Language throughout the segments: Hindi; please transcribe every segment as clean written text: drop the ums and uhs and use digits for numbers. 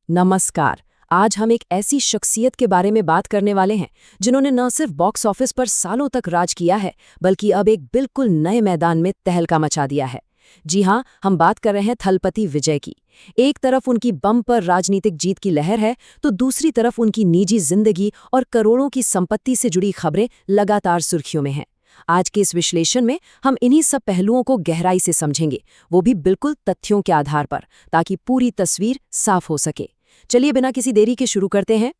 नमस्कार। आज हम एक ऐसी शख्सियत के बारे में बात करने वाले हैं जिन्होंने न सिर्फ बॉक्स ऑफिस पर सालों तक राज किया है बल्कि अब एक बिल्कुल नए मैदान में तहलका मचा दिया है। जी हाँ, हम बात कर रहे हैं थलपति विजय की। एक तरफ उनकी बम्पर राजनीतिक जीत की लहर है तो दूसरी तरफ उनकी निजी जिंदगी और करोड़ों की संपत्ति से जुड़ी खबरें लगातार सुर्खियों में हैं। आज के इस विश्लेषण में हम इन्हीं सब पहलुओं को गहराई से समझेंगे, वो भी बिल्कुल तथ्यों के आधार पर, ताकि पूरी तस्वीर साफ हो सके। चलिए बिना किसी देरी के शुरू करते हैं।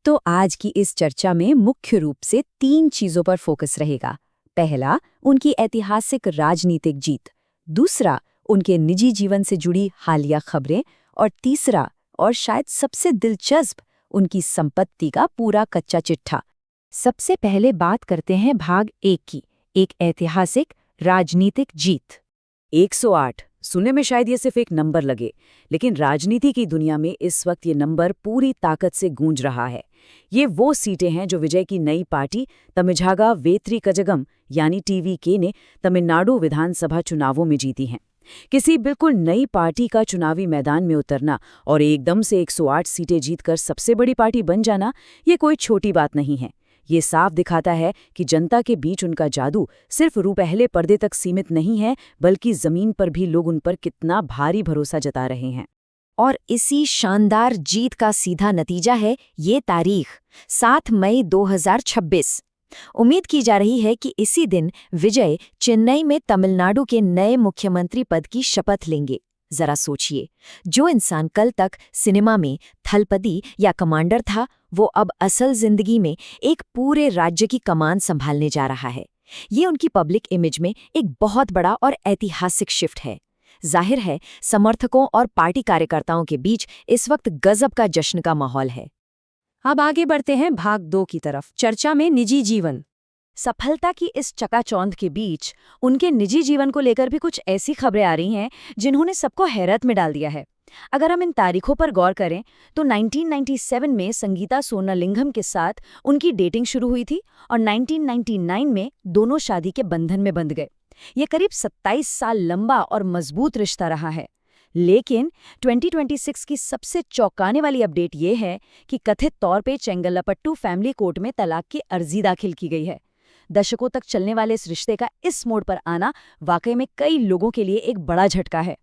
तो आज की इस चर्चा में मुख्य रूप से 3 चीजों पर फोकस रहेगा। पहला, उनकी ऐतिहासिक राजनीतिक जीत। दूसरा, उनके निजी जीवन से जुड़ी हालिया खबरें। और तीसरा, और शायद सबसे दिलचस्प, उनकी संपत्ति का पूरा कच्चा चिट्ठा। सबसे पहले बात करते हैं भाग 1 की, एक ऐतिहासिक राजनीतिक जीत। 108 सुनने में शायद ये सिर्फ एक नंबर लगे, लेकिन राजनीति की दुनिया में इस वक्त ये नंबर पूरी ताकत से गूंज रहा है। ये वो सीटें हैं जो विजय की नई पार्टी तमिझागा वेत्री कजगम यानी टीवीके ने तमिलनाडु विधानसभा चुनावों में जीती हैं। किसी बिल्कुल नई पार्टी का चुनावी मैदान में उतरना और एकदम से 108 सीटें जीतकर सबसे बड़ी पार्टी बन जाना, ये कोई छोटी बात नहीं है। ये साफ दिखाता है कि जनता के बीच उनका जादू सिर्फ रुपहले पर्दे तक सीमित नहीं है, बल्कि जमीन पर भी लोग उन पर कितना भारी भरोसा जता रहे हैं। और इसी शानदार जीत का सीधा नतीजा है ये तारीख, 7 मई 2026। उम्मीद की जा रही है कि इसी दिन विजय चेन्नई में तमिलनाडु के नए मुख्यमंत्री पद की शपथ लेंगे। जरा सोचिए, जो इंसान कल तक सिनेमा में थलपति या कमांडर था, वो अब असल जिंदगी में एक पूरे राज्य की कमान संभालने जा रहा है। ये उनकी पब्लिक इमेज में एक बहुत बड़ा और ऐतिहासिक शिफ्ट है। जाहिर है, समर्थकों और पार्टी कार्यकर्ताओं के बीच इस वक्त गजब का जश्न का माहौल है। अब आगे बढ़ते हैं भाग 2 की तरफ, चर्चा में निजी जीवन। सफलता की इस चकाचौंध के बीच उनके निजी जीवन को लेकर भी कुछ ऐसी खबरें आ रही हैं जिन्होंने सबको हैरत में डाल दिया है। अगर हम इन तारीखों पर गौर करें तो 1997 में संगीता सोनालिंगम के साथ उनकी डेटिंग शुरू हुई थी और 1999 में दोनों शादी के बंधन में बंध गए। ये करीब 27 साल लंबा और मजबूत रिश्ता रहा है। लेकिन 2026 की सबसे चौंकाने वाली अपडेट ये है कि कथित तौर पे चेंगलपट्टू फैमिली कोर्ट में तलाक की अर्जी दाखिल की गई है। दशकों तक चलने वाले इस रिश्ते का इस मोड़ पर आना वाकई में कई लोगों के लिए एक बड़ा झटका है।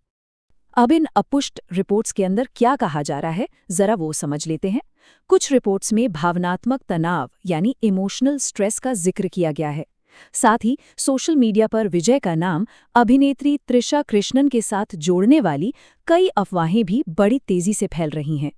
अब इन अपुष्ट रिपोर्ट्स के अंदर क्या कहा जा रहा है, जरा वो समझ लेते हैं। कुछ रिपोर्ट्स में भावनात्मक तनाव यानी इमोशनल स्ट्रेस का जिक्र किया गया है। साथ ही सोशल मीडिया पर विजय का नाम अभिनेत्री त्रिशा कृष्णन के साथ जोड़ने वाली कई अफवाहें भी बड़ी तेजी से फैल रही हैं।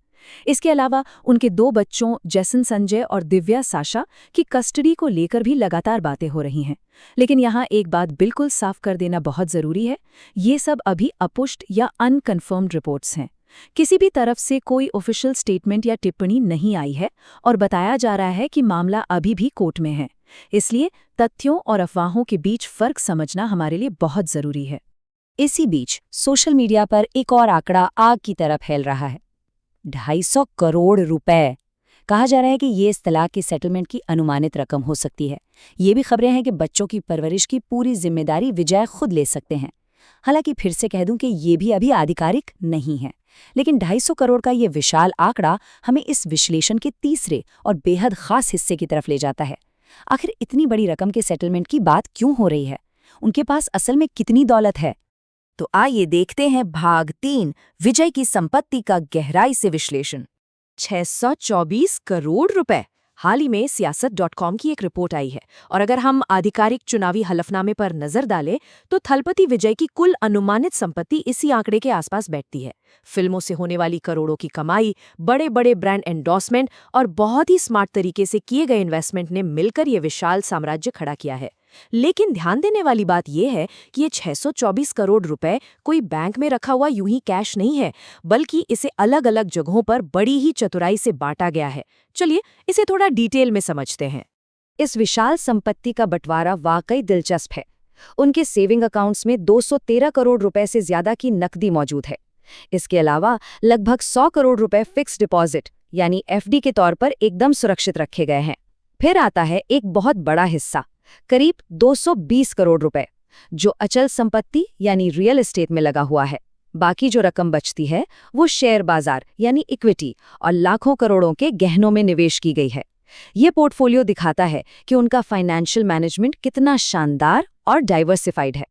इसके अलावा उनके 2 बच्चों जैसन संजय और दिव्या साशा की कस्टडी को लेकर भी लगातार बातें हो रही हैं। लेकिन यहाँ एक बात बिल्कुल साफ कर देना बहुत जरूरी है, ये सब अभी अपुष्ट या अनकन्फर्म्ड रिपोर्ट्स हैं। किसी भी तरफ से कोई ऑफिशियल स्टेटमेंट या टिप्पणी नहीं आई है और बताया जा रहा है कि मामला अभी भी कोर्ट में है। इसलिए तथ्यों और अफवाहों के बीच फर्क समझना हमारे लिए बहुत जरूरी है। इसी बीच सोशल मीडिया पर एक और आंकड़ा आग की तरह फैल रहा है, 250 करोड़ रुपए। कहा जा रहा है कि ये इस तलाक की सेटलमेंट की अनुमानित रकम हो सकती है। ये भी खबरें हैं कि बच्चों की परवरिश की पूरी जिम्मेदारी विजय खुद ले सकते हैं। हालांकि फिर से कह दूं कि ये भी अभी आधिकारिक नहीं है, लेकिन 250 करोड़ का ये विशाल आंकड़ा हमें इस विश्लेषण के तीसरे और बेहद खास हिस्से की तरफ ले जाता है। आखिर इतनी बड़ी रकम के सेटलमेंट की बात क्यों हो रही है? उनके पास असल में कितनी दौलत है? तो आइए देखते हैं भाग 3, विजय की संपत्ति का गहराई से विश्लेषण। 624 करोड़ रुपए। हाल ही में सियासत.com की एक रिपोर्ट आई है और अगर हम आधिकारिक चुनावी हलफनामे पर नजर डालें तो थलपति विजय की कुल अनुमानित संपत्ति इसी आंकड़े के आसपास बैठती है। फिल्मों से होने वाली करोड़ों की कमाई, बड़े बड़े ब्रांड एंडोर्समेंट और बहुत ही स्मार्ट तरीके से किए गए इन्वेस्टमेंट ने मिलकर ये विशाल साम्राज्य खड़ा किया है। लेकिन ध्यान देने वाली बात यह है कि ये 624 करोड़ रुपए कोई बैंक में रखा हुआ यूं ही कैश नहीं है, बल्कि इसे अलग अलग जगहों पर बड़ी ही चतुराई से बांटा गया है। चलिए इसे थोड़ा डिटेल में समझते हैं। इस विशाल संपत्ति का बंटवारा वाकई दिलचस्प है। उनके सेविंग अकाउंट्स में 213 करोड़ रुपए से ज्यादा की नकदी मौजूद है। इसके अलावा लगभग 100 करोड़ रुपए फिक्स डिपॉजिट यानी एफडी के तौर पर एकदम सुरक्षित रखे गए हैं। फिर आता है एक बहुत बड़ा हिस्सा, करीब 220 करोड़ रुपए, जो अचल संपत्ति यानी रियल एस्टेट में लगा हुआ है। बाकी जो रकम बचती है वो शेयर बाजार यानी इक्विटी और लाखों करोड़ों के गहनों में निवेश की गई है। ये पोर्टफोलियो दिखाता है कि उनका फाइनेंशियल मैनेजमेंट कितना शानदार और डाइवर्सिफाइड है।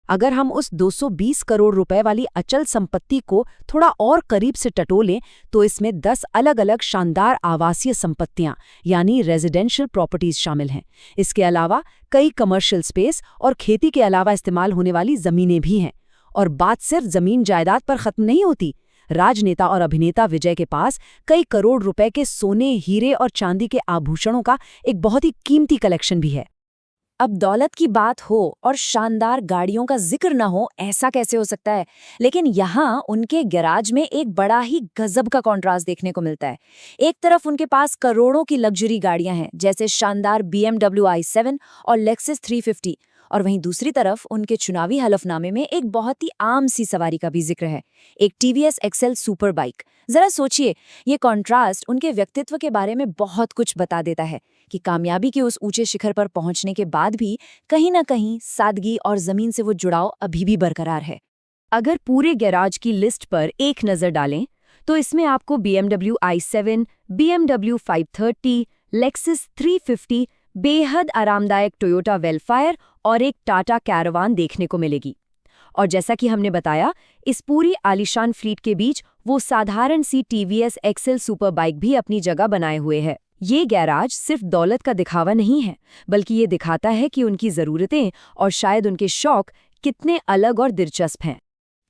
अगर हम उस 220 करोड़ रुपए वाली अचल संपत्ति को थोड़ा और करीब से टटोलें तो इसमें 10 अलग-अलग शानदार आवासीय संपत्तियां यानी रेजिडेंशियल प्रॉपर्टीज शामिल हैं। इसके अलावा कई कमर्शियल स्पेस और खेती के अलावा इस्तेमाल होने वाली जमीनें भी हैं। और बात सिर्फ जमीन जायदाद पर खत्म नहीं होती। राजनेता और अभिनेता विजय के पास कई करोड़ रुपए के सोने, हीरे और चांदी के आभूषणों का एक बहुत ही कीमती कलेक्शन भी है। अब दौलत की बात हो और शानदार गाड़ियों का जिक्र न हो, ऐसा कैसे हो सकता है? लेकिन यहाँ उनके गैराज में एक बड़ा ही गजब का कॉन्ट्रास्ट देखने को मिलता है। एक तरफ उनके पास करोड़ों की लग्जरी गाड़ियां हैं, जैसे शानदार BMW i7 और Lexus 350, और वहीं दूसरी तरफ उनके चुनावी हलफनामे में एक बहुत ही आम सी सवारी का भी जिक्र है, एक TVS XL सुपर बाइक। जरा सोचिए, ये कॉन्ट्रास्ट उनके व्यक्तित्व के बारे में बहुत कुछ बता देता है कि कामयाबी के उस ऊंचे शिखर पर पहुंचने के बाद भी कहीं न कहीं सादगी और जमीन से वो जुड़ाव अभी भी बरकरार है। अगर पूरे गैराज की लिस्ट पर एक नज़र डालें तो इसमें आपको BMW i7, BMW 530, Lexus 350, बेहद आरामदायक टोयोटा वेलफायर और एक टाटा कैरावान देखने को मिलेगी। और जैसा कि हमने बताया, इस पूरी आलीशान फ्लीट के बीच वो साधारण सी TVS XL सुपर बाइक भी अपनी जगह बनाए हुए है। ये गैराज सिर्फ दौलत का दिखावा नहीं है, बल्कि ये दिखाता है कि उनकी ज़रूरतें और शायद उनके शौक कितने अलग और दिलचस्प हैं।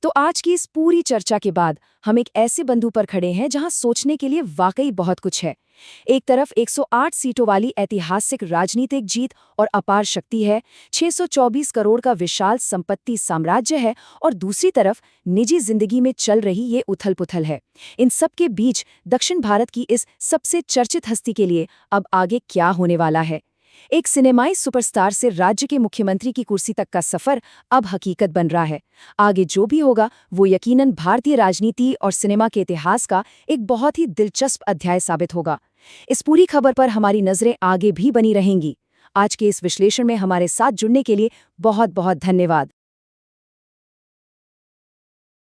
तो आज की इस पूरी चर्चा के बाद हम एक ऐसे बिंदु पर खड़े हैं जहां सोचने के लिए वाकई बहुत कुछ है। एक तरफ 108 सीटों वाली ऐतिहासिक राजनीतिक जीत और अपार शक्ति है, 624 करोड़ का विशाल संपत्ति साम्राज्य है, और दूसरी तरफ निजी जिंदगी में चल रही ये उथल-पुथल है। इन सब के बीच दक्षिण भारत की इस सबसे चर्चित हस्ती के लिए अब आगे क्या होने वाला है? एक सिनेमाई सुपरस्टार से राज्य के मुख्यमंत्री की कुर्सी तक का सफर अब हकीकत बन रहा है। आगे जो भी होगा वो यकीनन भारतीय राजनीति और सिनेमा के इतिहास का एक बहुत ही दिलचस्प अध्याय साबित होगा। इस पूरी खबर पर हमारी नजरें आगे भी बनी रहेंगी। आज के इस विश्लेषण में हमारे साथ जुड़ने के लिए बहुत बहुत धन्यवाद।